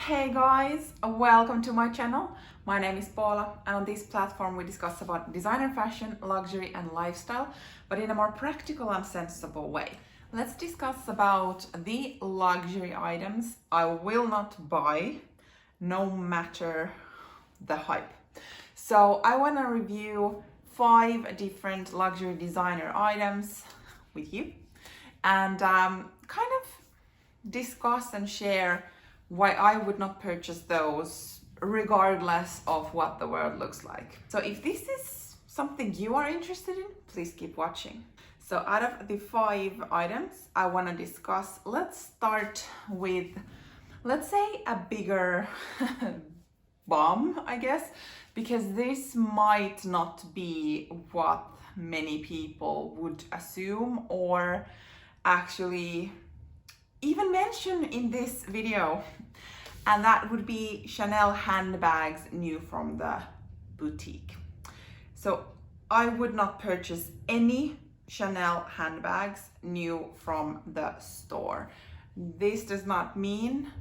Hey guys, welcome to my channel. My name is Paula, and on this platform we discuss about designer fashion, luxury and lifestyle, but in a more practical and sensible way. Let's discuss about the luxury items I will not buy, no matter the hype. So I want to review 5 different luxury designer items with you and kind of discuss and share why I would not purchase those regardless of what the world looks like. So if this is something you are interested in, please keep watching. So out of the 5 items I want to discuss, let's start with, let's say, a bigger bomb, I guess, because this might not be what many people would assume or actually even mention in this video, and that would be Chanel handbags new from the boutique. So I would not purchase any Chanel handbags new from the store. This does not mean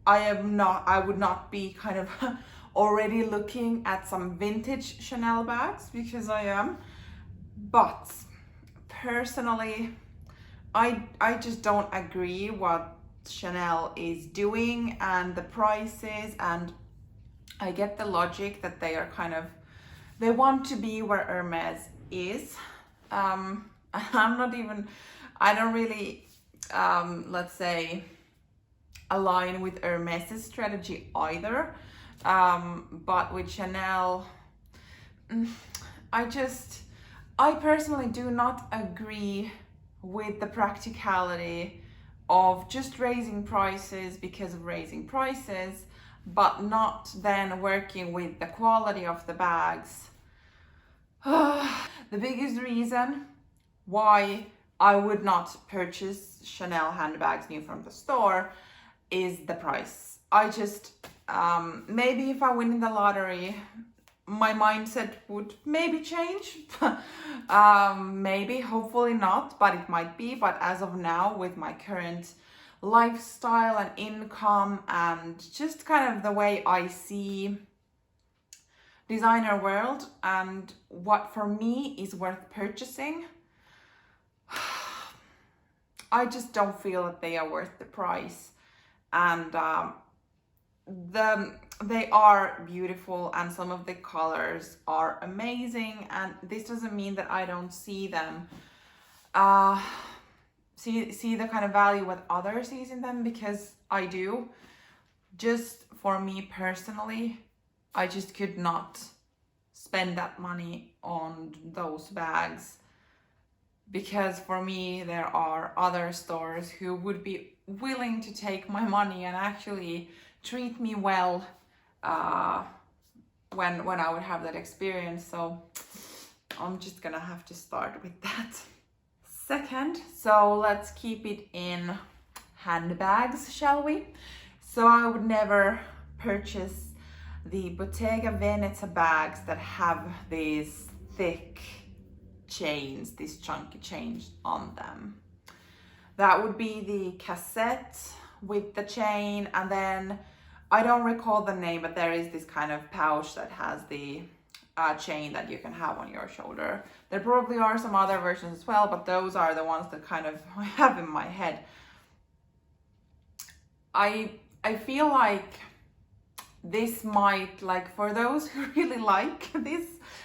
I would not be kind of already looking at some vintage Chanel bags, because I am, but personally I just don't agree what Chanel is doing and the prices, and I get the logic that they are they want to be where Hermes is. I don't really, let's say, align with Hermes's strategy either. But with Chanel, I personally do not agree with the practicality of just raising prices because of raising prices, but not then working with the quality of the bags. The biggest reason why I would not purchase Chanel handbags new from the store is the price. I just, maybe if I win in the lottery, my mindset would maybe change. Maybe, hopefully not, but it might be. But as of now, with my current lifestyle and income and just kind of the way I see designer world and what for me is worth purchasing, I just don't feel that they are worth the price. And they are beautiful and some of the colors are amazing, and this doesn't mean that I don't see them, see the kind of value what others sees in them, because I do. Just for me personally, I just could not spend that money on those bags, because for me there are other stores who would be willing to take my money and actually treat me well when I would have that experience. So I'm just gonna have to start with that. Second, so let's keep it in handbags, shall we? So I would never purchase the Bottega Veneta bags that have these thick chains, these chunky chains on them. That would be the cassette with the chain, and then I don't recall the name, but there is this kind of pouch that has the chain that you can have on your shoulder. There probably are some other versions as well, but those are the ones that kind of I have in my head. I feel like this might, like, for those who really like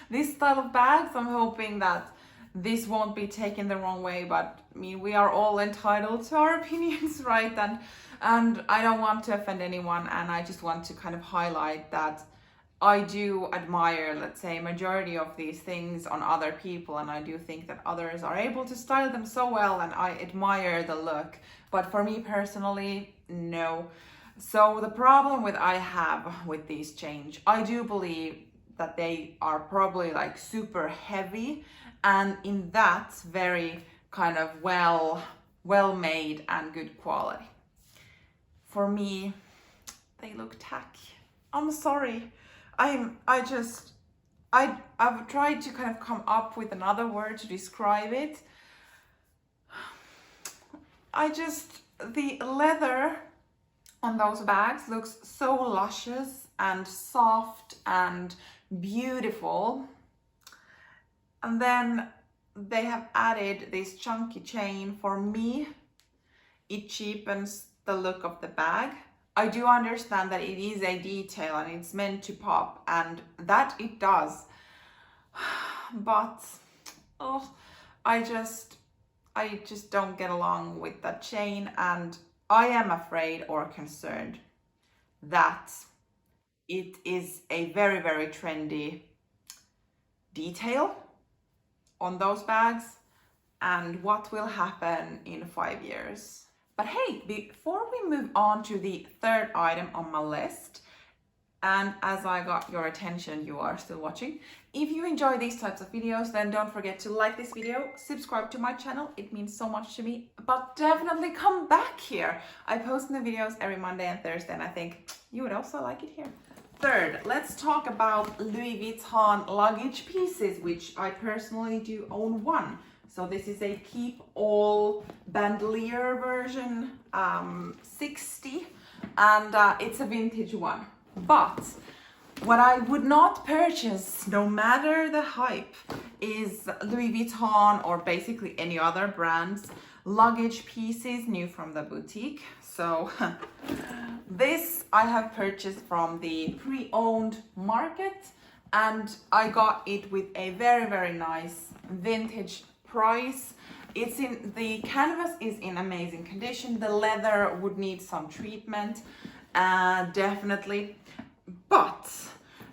this style of bags, I'm hoping that this won't be taken the wrong way, but I mean, we are all entitled to our opinions, right? And I don't want to offend anyone, and I just want to kind of highlight that I do admire, let's say, majority of these things on other people, and I do think that others are able to style them so well, and I admire the look. But for me personally, no. So the problem I have with these chains, I do believe that they are probably like super heavy, and in that very kind of well made and good quality. For me, they look tacky. I'm sorry. I've tried to kind of come up with another word to describe it. The leather on those bags looks so luscious and soft and beautiful. And then they have added this chunky chain. For me, it cheapens the look of the bag. I do understand that it is a detail and it's meant to pop, and that it does. But oh, I just don't get along with that chain, and I am afraid or concerned that it is a very, very trendy detail on those bags, and what will happen in 5 years. But hey, before we move on to the third item on my list, and as I got your attention, you are still watching. If you enjoy these types of videos, then don't forget to like this video, subscribe to my channel, it means so much to me, but definitely come back here. I post new videos every Monday and Thursday, and I think you would also like it here. Third, let's talk about Louis Vuitton luggage pieces, which I personally do own one. So this is a keep all bandolier version 60, and it's a vintage one. But what I would not purchase, no matter the hype, is Louis Vuitton or basically any other brand's luggage pieces new from the boutique. So this I have purchased from the pre-owned market, and I got it with a very, very nice vintage price. It's in, the canvas is in amazing condition. The leather would need some treatment, definitely. But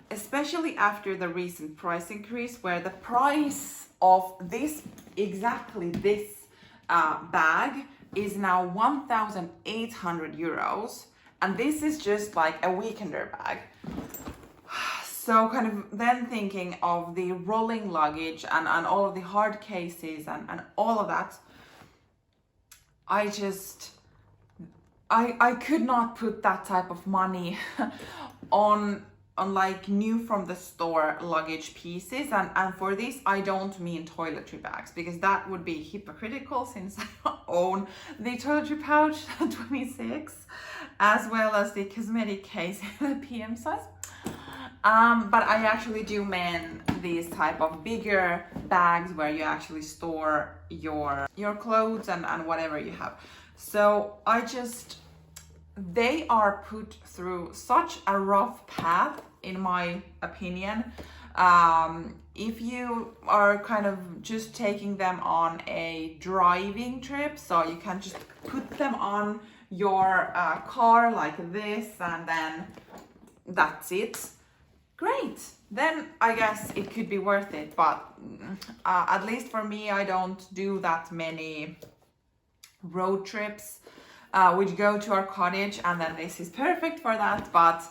especially after the recent price increase, where the price of this, exactly this bag is now 1,800 euros, and this is just like a weekender bag. So kind of then thinking of the rolling luggage and all of the hard cases and all of that, I could not put that type of money on like new from the store luggage pieces, and for this I don't mean toiletry bags, because that would be hypocritical since I own the toiletry pouch 26 as well as the cosmetic case in the PM size. But I actually do mean these type of bigger bags where you actually store your clothes and whatever you have. So they are put through such a rough path, in my opinion. If you are kind of just taking them on a driving trip, so you can just put them on your car like this, and then that's it. Great, then I guess it could be worth it, but at least for me, I don't do that many road trips. We'd go to our cottage, and then this is perfect for that, but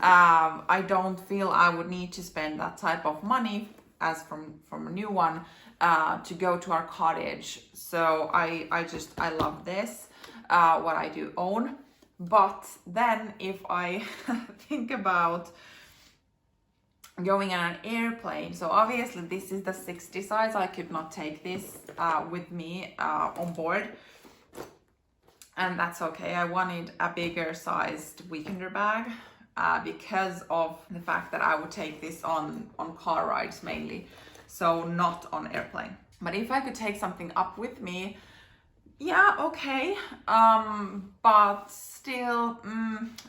I don't feel I would need to spend that type of money as from a new one to go to our cottage. So I love this, what I do own. But then if I think about going on an airplane, so obviously this is the 60 size, I could not take this with me on board, and that's okay. I wanted a bigger sized weekender bag because of the fact that I would take this on car rides mainly, so not on airplane. But if I could take something up with me, yeah, okay, but still,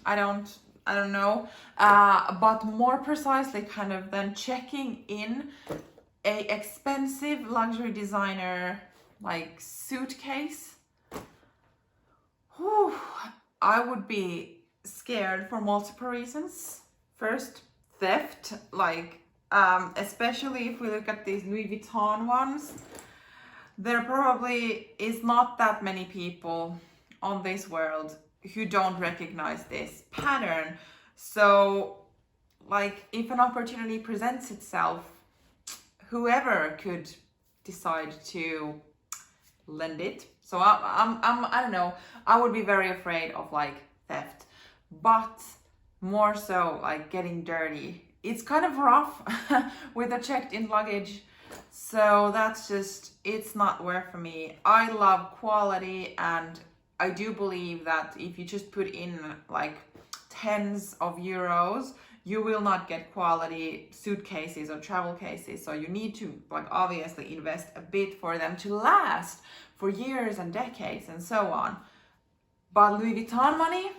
I don't know, but more precisely kind of then checking in a expensive luxury designer like suitcase. Whew, I would be scared for multiple reasons. First, theft, like especially if we look at these Louis Vuitton ones, there probably is not that many people on this world who don't recognize this pattern. So like if an opportunity presents itself, whoever could decide to lend it. So I don't know, I would be very afraid of like theft, but more so like getting dirty. It's kind of rough with the checked in luggage. So that's just, it's not worth for me. I love quality, and I do believe that if you just put in like tens of euros, you will not get quality suitcases or travel cases. So you need to like obviously invest a bit for them to last for years and decades and so on. But Louis Vuitton money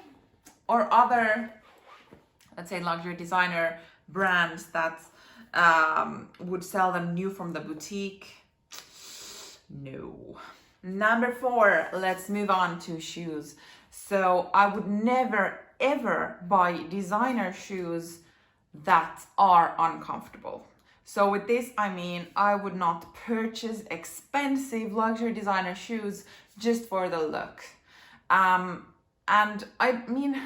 or other, let's say, luxury designer brands that would sell them new from the boutique, no. Number 4, let's move on to shoes. So I would never ever buy designer shoes that are uncomfortable. So with this, I mean, I would not purchase expensive luxury designer shoes just for the look. And I mean,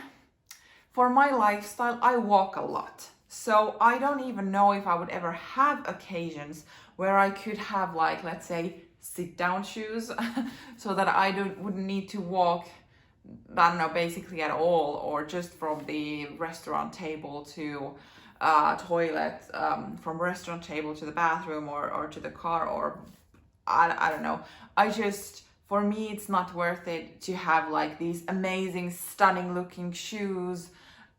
for my lifestyle, I walk a lot. So I don't even know if I would ever have occasions where I could have like, let's say, sit down shoes so that I wouldn't need to walk, I don't know, basically at all, or just from the restaurant table to toilet, from restaurant table to the bathroom or to the car, or I don't know. For me, it's not worth it to have like these amazing, stunning looking shoes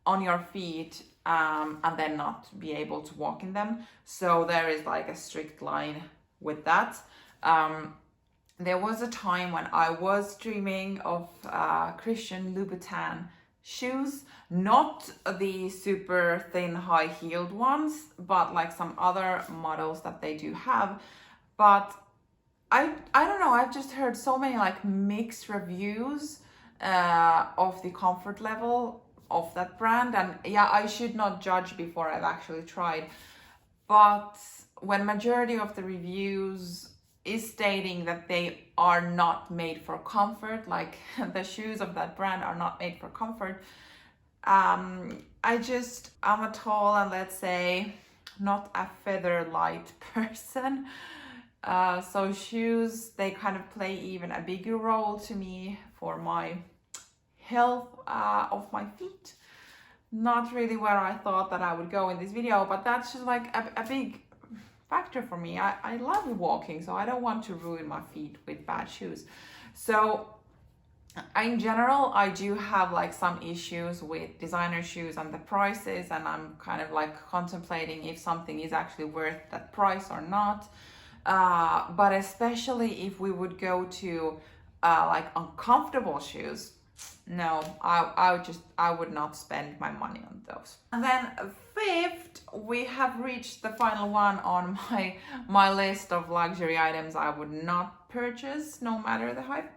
on your feet and then not be able to walk in them. So there is like a strict line with that. There was a time when I was dreaming of Christian Louboutin shoes, not the super thin high-heeled ones, but like some other models that they do have. But I don't know, I've just heard so many like mixed reviews of the comfort level of that brand, and yeah, I should not judge before I've actually tried. But when majority of the reviews is stating that they are not made for comfort, like the shoes of that brand are not made for comfort, I'm a tall and, let's say, not a feather light person. So shoes, they kind of play even a bigger role to me for my health of my feet. Not really where I thought that I would go in this video, but that's just like a big factor for me. I love walking, so I don't want to ruin my feet with bad shoes. So in general, I do have like some issues with designer shoes and the prices, and I'm kind of like contemplating if something is actually worth that price or not. But especially if we would go to like uncomfortable shoes, no, I would not spend my money on those. And then 5th, we have reached the final one on my list of luxury items I would not purchase, no matter the hype.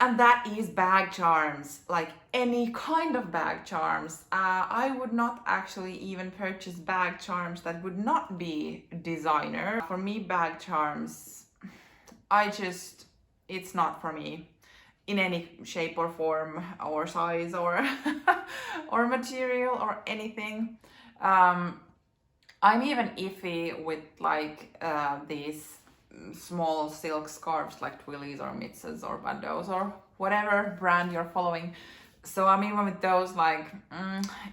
And that is bag charms, like any kind of bag charms. I would not actually even purchase bag charms that would not be designer. For me, bag charms, it's not for me in any shape or form or size or or material or anything. I'm even iffy with like these small silk scarves like twillies or mitzes or bandeaus or whatever brand you're following. So I'm even with those, like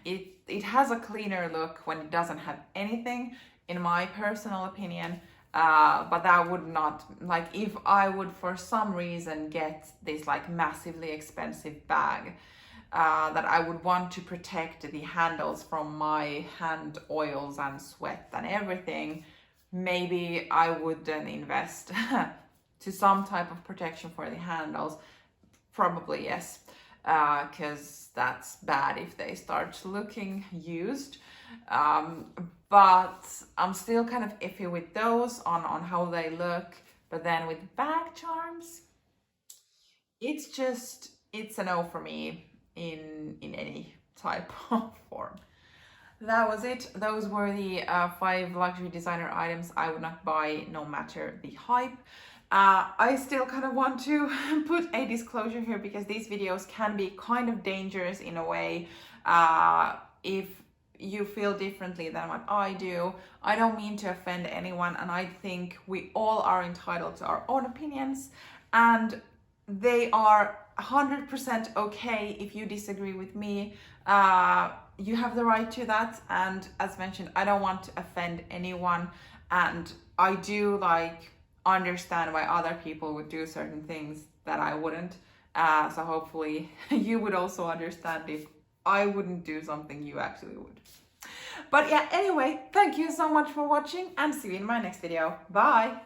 it has a cleaner look when it doesn't have anything, in my personal opinion. But that would not, like, if I would for some reason get this like massively expensive bag that I would want to protect the handles from my hand oils and sweat and everything, maybe I would then invest to some type of protection for the handles. Probably yes, because that's bad if they start looking used. But I'm still kind of iffy with those on how they look. But then with bag charms, it's a no for me in any type of form. That was it. Those were the 5 luxury designer items I would not buy, no matter the hype. I still kind of want to put a disclosure here, because these videos can be kind of dangerous in a way. If you feel differently than what I do, I don't mean to offend anyone, and I think we all are entitled to our own opinions, and they are 100% okay if you disagree with me. You have the right to that, and as mentioned, I don't want to offend anyone, and I do like understand why other people would do certain things that I wouldn't. So hopefully you would also understand if I wouldn't do something, you actually would. But yeah, anyway, thank you so much for watching and see you in my next video. Bye!